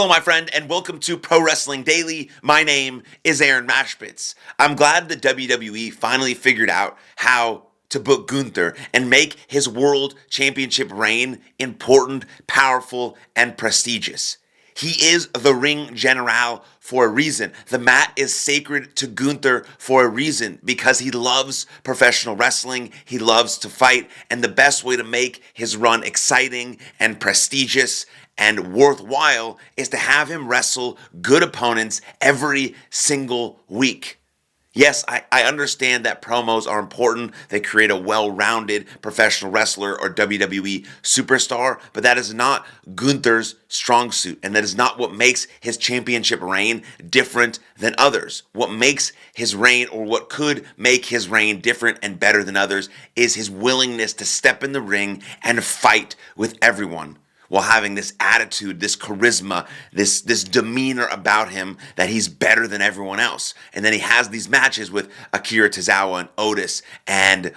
Hello, my friend, and welcome to Pro Wrestling Daily. My name is Aaron Machbitz. I'm glad the WWE finally figured out how to book Gunther and make his world championship reign important, powerful, and prestigious. He is the ring general for a reason. The mat is sacred to Gunther for a reason, because he loves professional wrestling, he loves to fight, and the best way to make his run exciting and prestigious and worthwhile is to have him wrestle good opponents every single week. Yes, I understand that promos are important. They create a well-rounded professional wrestler or WWE superstar, but that is not Gunther's strong suit, and that is not what makes his championship reign different than others. What makes his reign, or what could make his reign different and better than others, is his willingness to step in the ring and fight with everyone, while having this attitude, this charisma, this demeanor about him that he's better than everyone else. And then he has these matches with Akira Tozawa and Otis and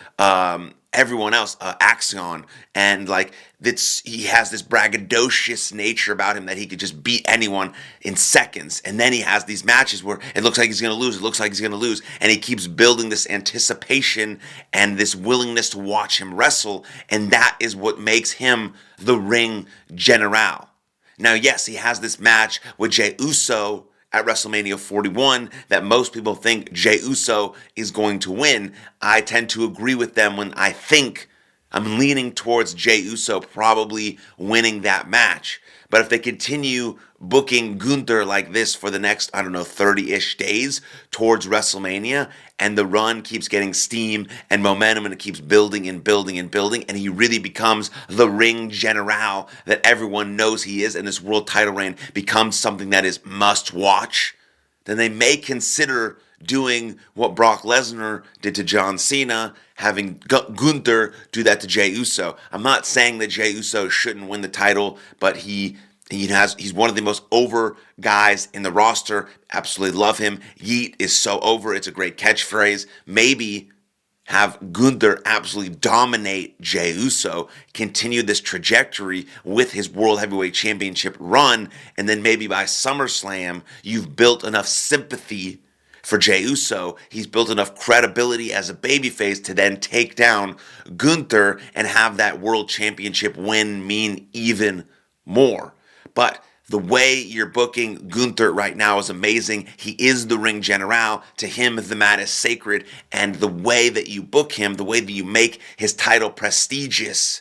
everyone else, Axion, and he has this braggadocious nature about him that he could just beat anyone in seconds. And then he has these matches where it looks like he's going to lose, it looks like he's going to lose, and he keeps building this anticipation and this willingness to watch him wrestle, and that is what makes him the ring general. Now, yes, he has this match with Jey Uso at WrestleMania 41 that most people think Jey Uso is going to win. I tend to agree with them when I'm leaning towards Jey Uso probably winning that match. But if they continue booking Gunther like this for the next, 30-ish days towards WrestleMania, and the run keeps getting steam and momentum, and it keeps building and building and building, and he really becomes the ring general that everyone knows he is, and this world title reign becomes something that is must watch, then they may consider doing what Brock Lesnar did to John Cena, having Gunther do that to Jey Uso. I'm not saying that Jey Uso shouldn't win the title, but he's one of the most over guys in the roster. Absolutely love him. Yeet is so over. It's a great catchphrase. Maybe have Gunther absolutely dominate Jey Uso, continue this trajectory with his World Heavyweight Championship run, and then maybe by SummerSlam, you've built enough sympathy for Jey Uso, he's built enough credibility as a babyface to then take down Gunther and have that World Championship win mean even more. But the way you're booking Gunther right now is amazing. He is the ring general. To him, the mat is sacred. And the way that you book him, the way that you make his title prestigious,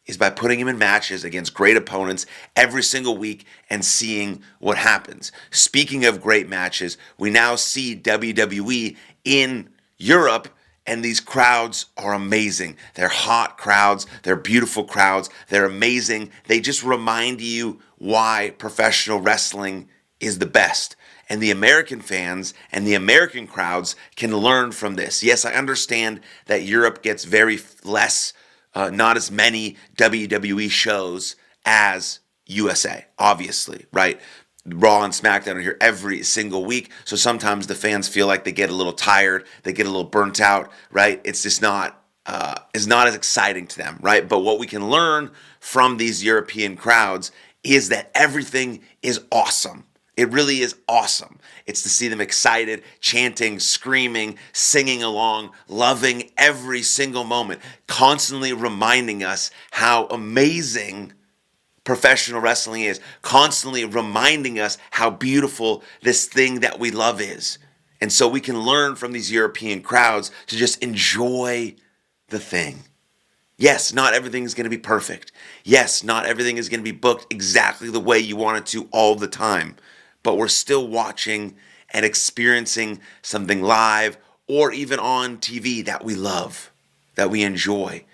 is by putting him in matches against great opponents every single week and seeing what happens. Speaking of great matches, we now see WWE in Europe, and these crowds are amazing. They're hot crowds. They're beautiful crowds. They're amazing. They just remind you why professional wrestling is the best. And the American fans and the American crowds can learn from this. Yes, I understand that Europe gets very less, not as many WWE shows as USA, obviously, right? Raw and SmackDown are here every single week, so sometimes the fans feel like they get a little tired, they get a little burnt out, right? It's just not as exciting to them, right? But what we can learn from these European crowds is that everything is awesome. It really is awesome. It's to see them excited, chanting, screaming, singing along, loving every single moment, constantly reminding us how amazing professional wrestling is, constantly reminding us how beautiful this thing that we love is. And so we can learn from these European crowds to just enjoy the thing. Yes, not everything is going to be perfect. Yes, not everything is going to be booked exactly the way you want it to all the time. But we're still watching and experiencing something live or even on TV that we love, that we enjoy,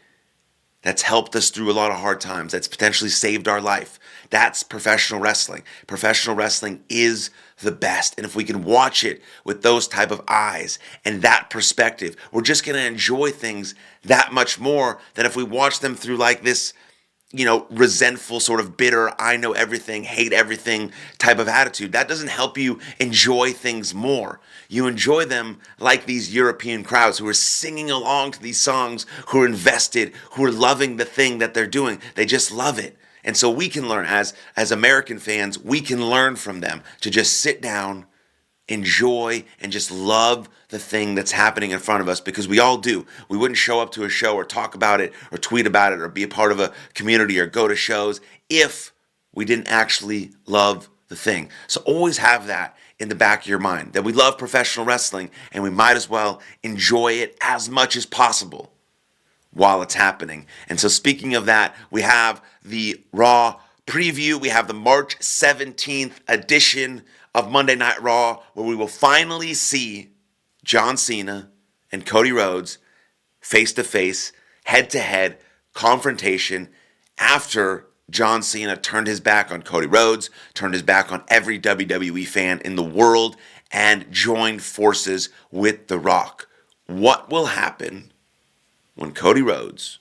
that's helped us through a lot of hard times, that's potentially saved our life. That's professional wrestling. Professional wrestling is the best. And if we can watch it with those type of eyes and that perspective, we're just going to enjoy things that much more than if we watch them through like this, resentful, sort of bitter, I know everything, hate everything type of attitude. That doesn't help you enjoy things more. You enjoy them like these European crowds who are singing along to these songs, who are invested, who are loving the thing that they're doing. They just love it. And so we can learn as American fans, we can learn from them to just sit down, enjoy, and just love the thing that's happening in front of us, because we all do. We wouldn't show up to a show or talk about it or tweet about it or be a part of a community or go to shows if we didn't actually love the thing. So always have that in the back of your mind, that we love professional wrestling and we might as well enjoy it as much as possible while it's happening. And so speaking of that, we have the Raw preview. We have the March 17th edition of Monday Night Raw, where we will finally see John Cena and Cody Rhodes face-to-face, head-to-head confrontation after John Cena turned his back on Cody Rhodes, turned his back on every WWE fan in the world, and joined forces with The Rock. What will happen when Cody Rhodes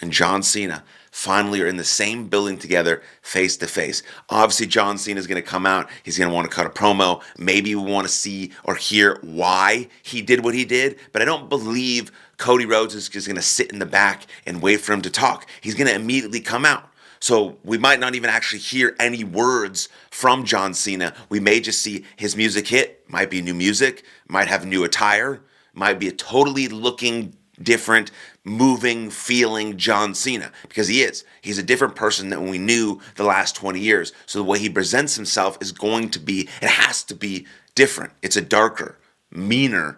and John Cena finally are in the same building together face to face? Obviously, John Cena is going to come out. He's going to want to cut a promo. Maybe we want to see or hear why he did what he did. But I don't believe Cody Rhodes is just going to sit in the back and wait for him to talk. He's going to immediately come out. So we might not even actually hear any words from John Cena. We may just see his music hit. Might be new music. Might have new attire. Might be a totally looking different, moving, feeling John Cena, because he is. He's a different person than we knew the last 20 years. So the way he presents himself is going to be, it has to be different. It's a darker, meaner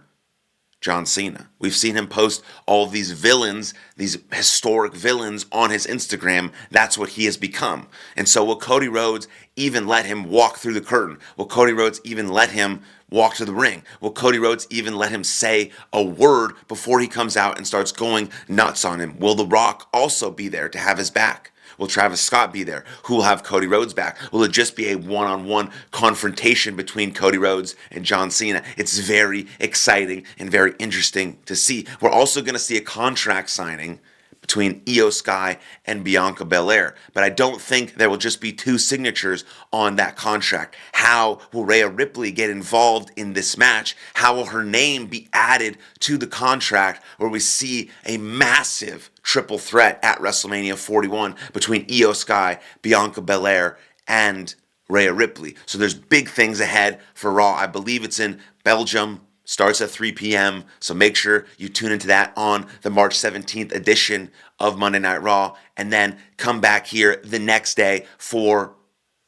John Cena. We've seen him post all of these villains, these historic villains on his Instagram. That's what he has become. And so will Cody Rhodes even let him walk through the curtain? Will Cody Rhodes even let him walk to the ring? Will Cody Rhodes even let him say a word before he comes out and starts going nuts on him? Will The Rock also be there to have his back? Will Travis Scott be there? Who will have Cody Rhodes back? Will it just be a one-on-one confrontation between Cody Rhodes and John Cena? It's very exciting and very interesting to see. We're also going to see a contract signing between Io Sky and Bianca Belair. But I don't think there will just be two signatures on that contract. How will Rhea Ripley get involved in this match? How will her name be added to the contract, where we see a massive triple threat at WrestleMania 41 between Io Sky, Bianca Belair, and Rhea Ripley? So there's big things ahead for Raw. I believe it's in Belgium. Starts at 3 p.m., so make sure you tune into that on the March 17th edition of Monday Night Raw, and then come back here the next day for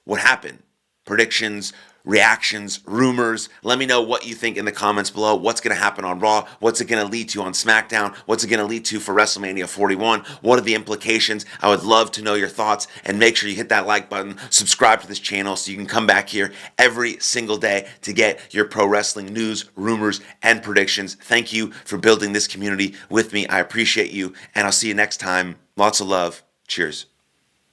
what happened. Predictions, reactions, rumors. Let me know what you think in the comments below. What's going to happen on Raw? What's it going to lead to on SmackDown? What's it going to lead to for WrestleMania 41? What are the implications? I would love to know your thoughts, and make sure you hit that like button, subscribe to this channel so you can come back here every single day to get your pro wrestling news, rumors, and predictions. Thank you for building this community with me. I appreciate you, and I'll see you next time. Lots of love. Cheers.